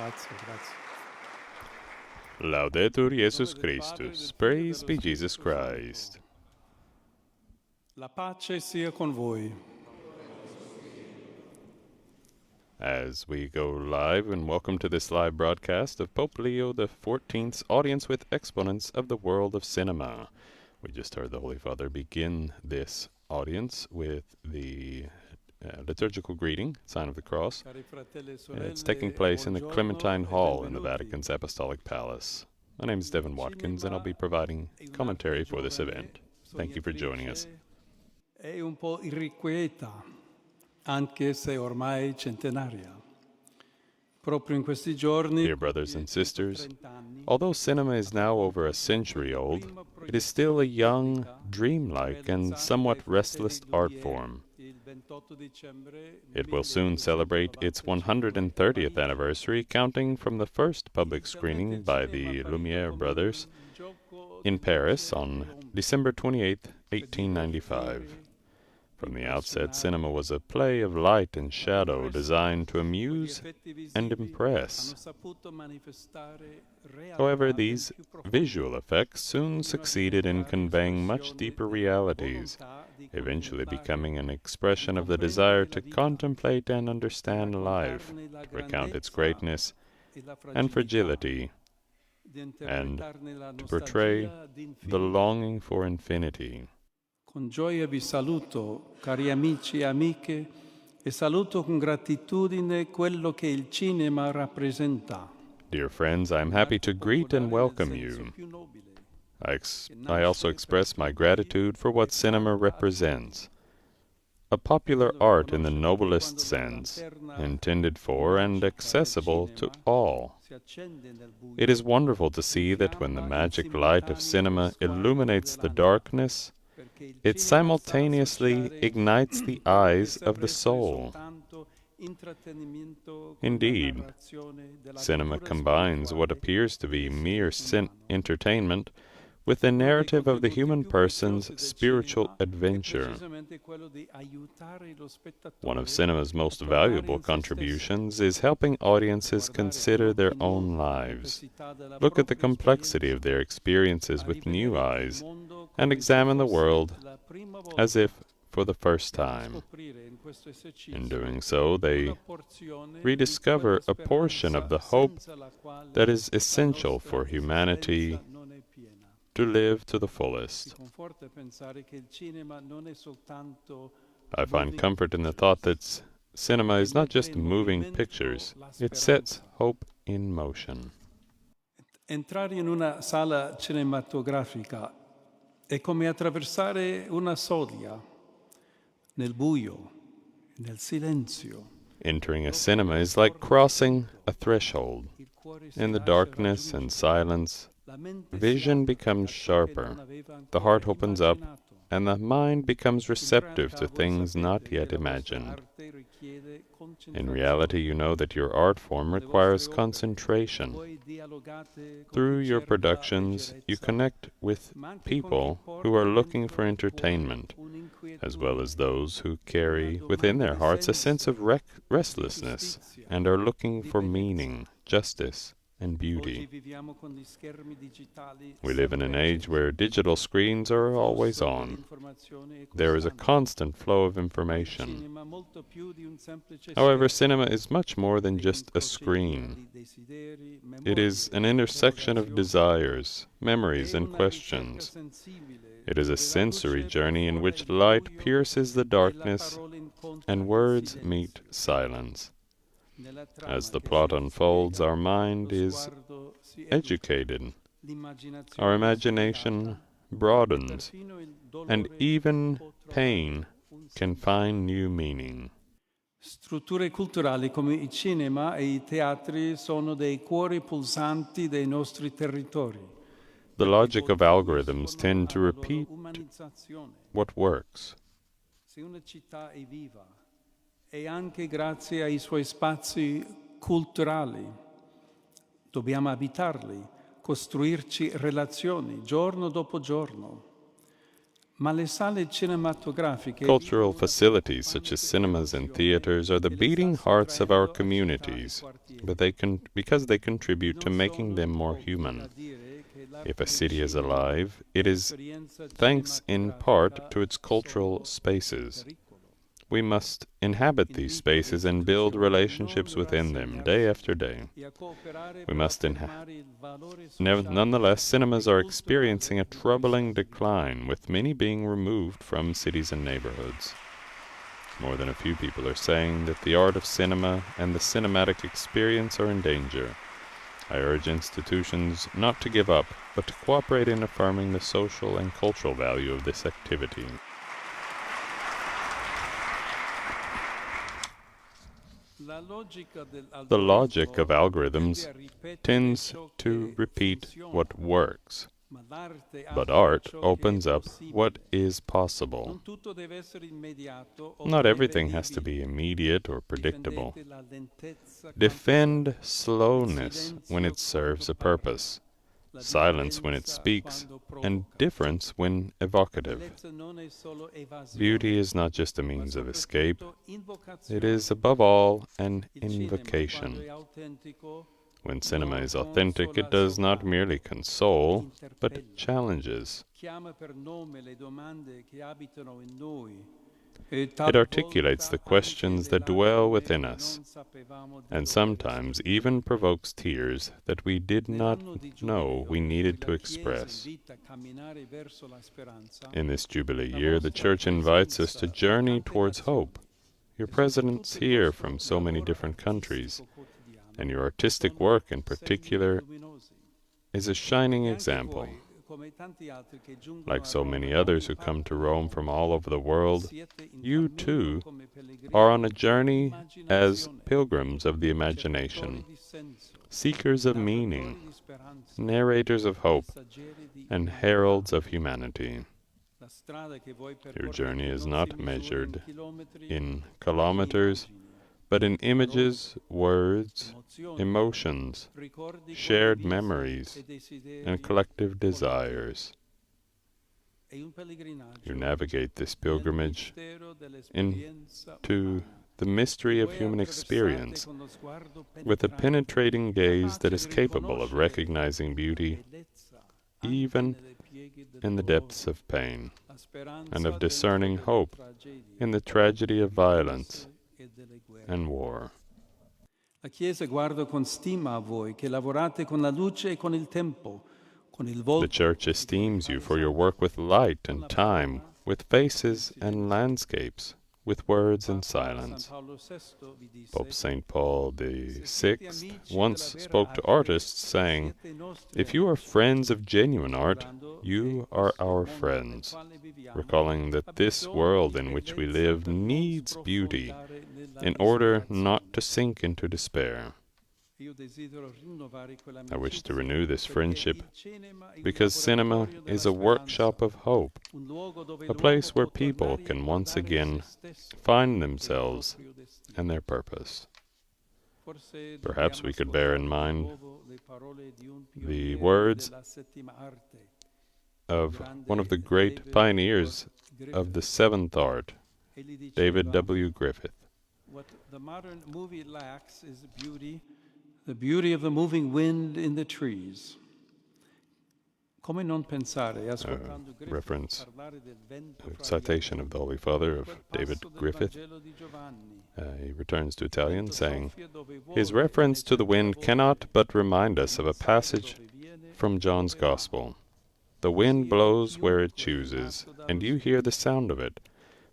Grazie, grazie. Laudetur Jesus Christus. Praise be Jesus Christ. La pace sia con voi. As we go live, and welcome to this live broadcast of Pope Leo XIV's audience with exponents of the world of cinema. We just heard the Holy Father begin this audience with the liturgical greeting, sign of the cross. It's taking place in the Clementine Hall in the Vatican's Apostolic Palace. My name is Devin Watkins, and I'll be providing commentary for this event. Thank you for joining us. È un po' irrequieta, anche se ormai centenaria. Proprio in questi giorni, Dear brothers and sisters, although cinema is now over a century old, it is still a young, dreamlike, and somewhat restless art form. It will soon celebrate its 130th anniversary, counting from the first public screening by the Lumiere brothers in Paris on December 28, 1895. From the outset, cinema was a play of light and shadow designed to amuse and impress. However, these visual effects soon succeeded in conveying much deeper realities, eventually becoming an expression of the desire to contemplate and understand life, to recount its greatness and fragility, and to portray the longing for infinity. Con gioia vi saluto, cari amici e amiche, e saluto con gratitudine quello che il cinema rappresenta. Dear friends, I am happy to greet and welcome you. I also express my gratitude for what cinema represents. A popular art in the noblest sense, intended for and accessible to all. It is wonderful to see that when the magic light of cinema illuminates the darkness, it simultaneously ignites the eyes of the soul. Indeed, cinema combines what appears to be mere entertainment with the narrative of the human person's spiritual adventure. One of cinema's most valuable contributions is helping audiences consider their own lives, look at the complexity of their experiences with new eyes, and examine the world as if for the first time. In doing so, they rediscover a portion of the hope that is essential for humanity to live to the fullest. I find comfort in the thought that cinema is not just moving pictures, it sets hope in motion. Entrare in una sala cinematografica è come attraversare una soglia nel buio, nel silenzio. Entering a cinema is like crossing a threshold. In the darkness and silence, vision becomes sharper, the heart opens up, and the mind becomes receptive to things not yet imagined. In reality, you know that your art form requires concentration. Through your productions, you connect with people who are looking for entertainment, as well as those who carry within their hearts a sense of restlessness and are looking for meaning, justice, and beauty. We live in an age where digital screens are always on. There is a constant flow of information. However, cinema is much more than just a screen. It is an intersection of desires, memories, and questions. It is a sensory journey in which light pierces the darkness and words meet silence. As the plot unfolds, our mind is educated, our imagination broadens, and even pain can find new meaning. Strutture culturali come i cinema e i teatri sono dei cuori pulsanti dei nostri territori. The logic of algorithms tend to repeat what works. Se una città è viva, è anche grazie ai suoi spazi culturali. Dobbiamo abitarli, costruirci relazioni giorno dopo giorno. Ma le sale cinematografiche Cultural facilities such as cinemas and theaters are the beating hearts of our communities, because they contribute to making them more human. If a city is alive, it is thanks in part to its cultural spaces. We must inhabit these spaces and build relationships within them day after day. Nonetheless, cinemas are experiencing a troubling decline, with many being removed from cities and neighborhoods. More than a few people are saying that the art of cinema and the cinematic experience are in danger. I urge institutions not to give up, but to cooperate in affirming the social and cultural value of this activity. The logic of algorithms tends to repeat what works, but art opens up what is possible. Not everything has to be immediate or predictable. Defend slowness when it serves a purpose, silence when it speaks, and difference when evocative. Beauty is not just a means of escape, it is above all an invocation. When cinema is authentic, it does not merely console, but it challenges. It articulates the questions that dwell within us, and sometimes even provokes tears that we did not know we needed to express. In this Jubilee year, the Church invites us to journey towards hope. Your presidents here from so many different countries, and your artistic work in particular is a shining example. Like so many others who come to Rome from all over the world, you too are on a journey as pilgrims of the imagination, seekers of meaning, narrators of hope, and heralds of humanity. Your journey is not measured in kilometers, but in images, words, emotions, shared memories, and collective desires. You navigate this pilgrimage into the mystery of human experience with a penetrating gaze that is capable of recognizing beauty even in the depths of pain, and of discerning hope in the tragedy of violence and war. La Chiesa guarda con stima a voi che lavorate con la luce e con il tempo, con il volto. The Church esteems you for your work with light and time, with faces and landscapes, with words and silence. Pope St. Paul VI once spoke to artists saying, "If you are friends of genuine art, you are our friends," recalling that this world in which we live needs beauty in order not to sink into despair. I wish to renew this friendship because cinema is a workshop of hope, a place where people can once again find themselves and their purpose. Perhaps we could bear in mind the words of one of the great pioneers of the seventh art, David W. Griffith. What the modern movie lacks is beauty, the beauty of the moving wind in the trees. Come non pensare, ascoltando Griffith reference, parlare del vento citation of the Holy Father of David Griffith. He returns to Italian, saying, "His reference to the wind cannot but remind us of a passage from John's Gospel. The wind blows where it chooses, and you hear the sound of it,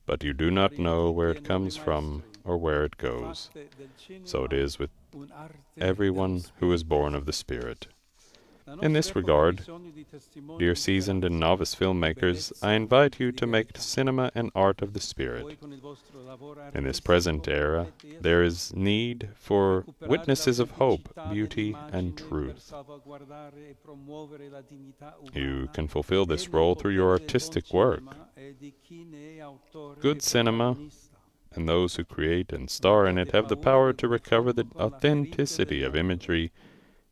but you do not know where it comes from or where it goes. So it is with everyone who is born of the Spirit." In this regard, dear seasoned and novice filmmakers, I invite you to make cinema an art of the Spirit. In this present era, there is need for witnesses of hope, beauty, and truth. You can fulfill this role through your artistic work. Good cinema and those who create and star in it have the power to recover the authenticity of imagery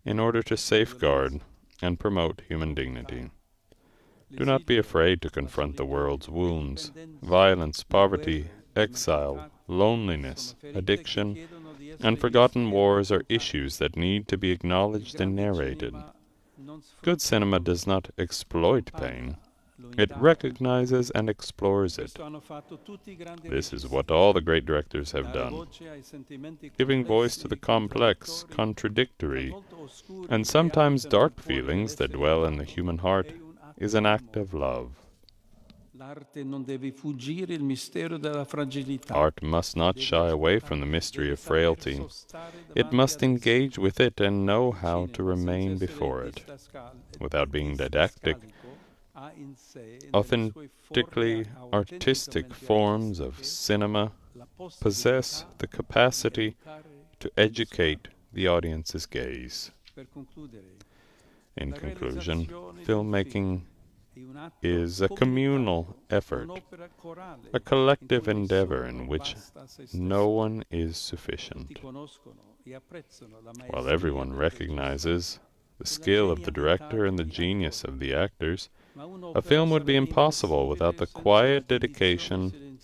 in order to safeguard and promote human dignity. Do not be afraid to confront the world's wounds. Violence, poverty, exile, loneliness, addiction, and forgotten wars are issues that need to be acknowledged and narrated. Good cinema does not exploit pain. It recognizes and explores it. This is what all the great directors have done. Giving voice to the complex, contradictory, and sometimes dark feelings that dwell in the human heart is an act of love. Art must not shy away from the mystery of frailty. It must engage with it and know how to remain before it. Without being didactic, authentically artistic forms of cinema possess the capacity to educate the audience's gaze. In conclusion, filmmaking is a communal effort, a collective endeavor in which no one is sufficient. While everyone recognizes the skill of the director and the genius of the actors, a film would be impossible without the quiet dedication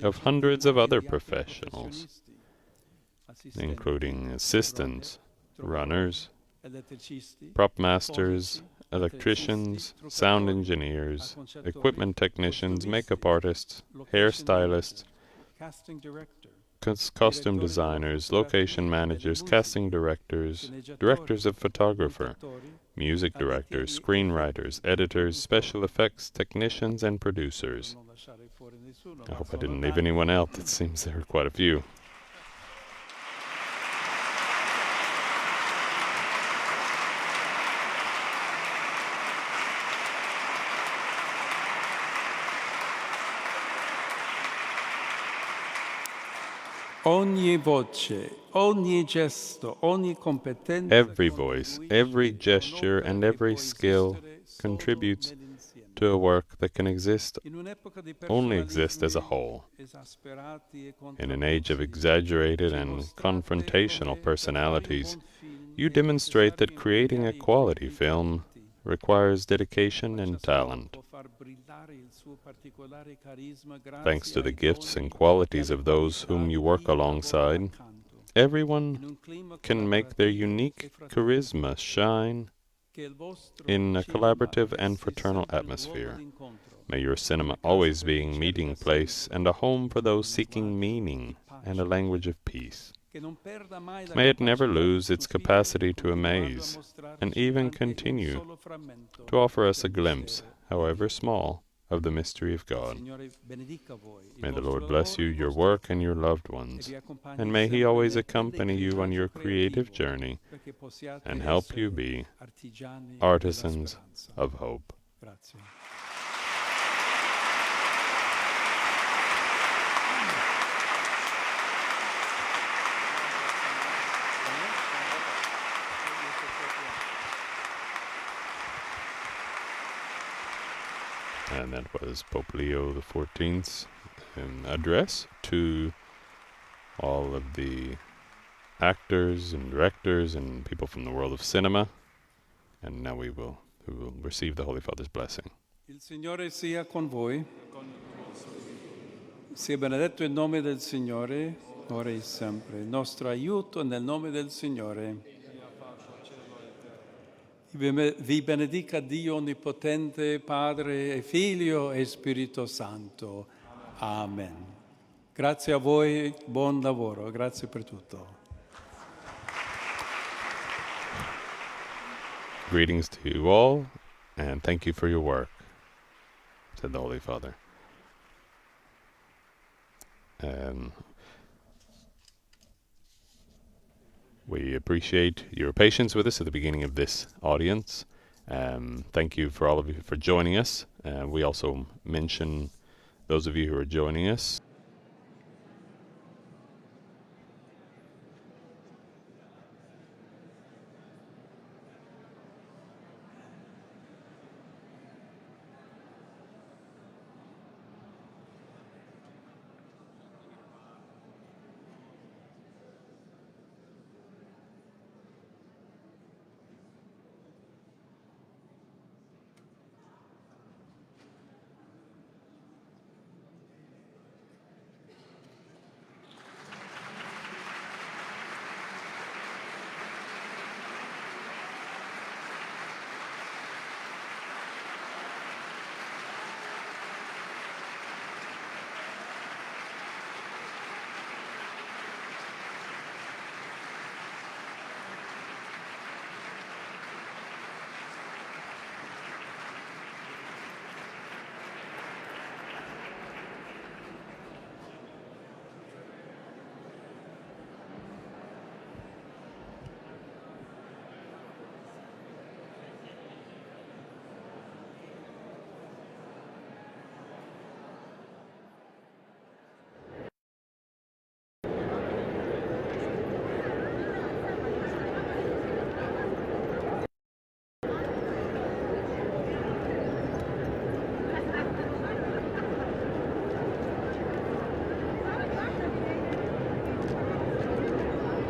of hundreds of other professionals, including assistants, runners, prop masters, electricians, sound engineers, equipment technicians, makeup artists, hairstylists, costume designers, location managers, casting directors, directors of photography, music directors, screenwriters, editors, special effects technicians, and producers. I hope I didn't leave anyone out. It seems there are quite a few. Ogni voce, ogni gesto, ogni competenza, every voice, every gesture, and every skill contributes to a work that can only exist as a whole. In an age of exaggerated and confrontational personalities, you demonstrate that creating a quality film requires dedication and talent. Thanks to the gifts and qualities of those whom you work alongside, everyone can make their unique charisma shine in a collaborative and fraternal atmosphere. May your cinema always be a meeting place and a home for those seeking meaning and a language of peace. May it never lose its capacity to amaze, and even continue to offer us a glimpse, however small, of the mystery of God. May the Lord bless you, your work, and your loved ones, and may He always accompany you on your creative journey and help you be artisans of hope. And that was Pope Leo XIV's address to all of the actors and directors and people from the world of cinema. And now we will receive the Holy Father's blessing. Il Signore sia con voi. Sia benedetto il nome del Signore, ora e sempre. Il nostro aiuto nel nome del Signore. Vi benedica Dio Onnipotente, Padre e Figlio e Spirito Santo. Amen. Grazie a voi, buon lavoro, grazie per tutto. Greetings to you all, and thank you for your work, said the Holy Father. We appreciate your patience with us at the beginning of this audience. Thank you for all of you for joining us. We also mention those of you who are joining us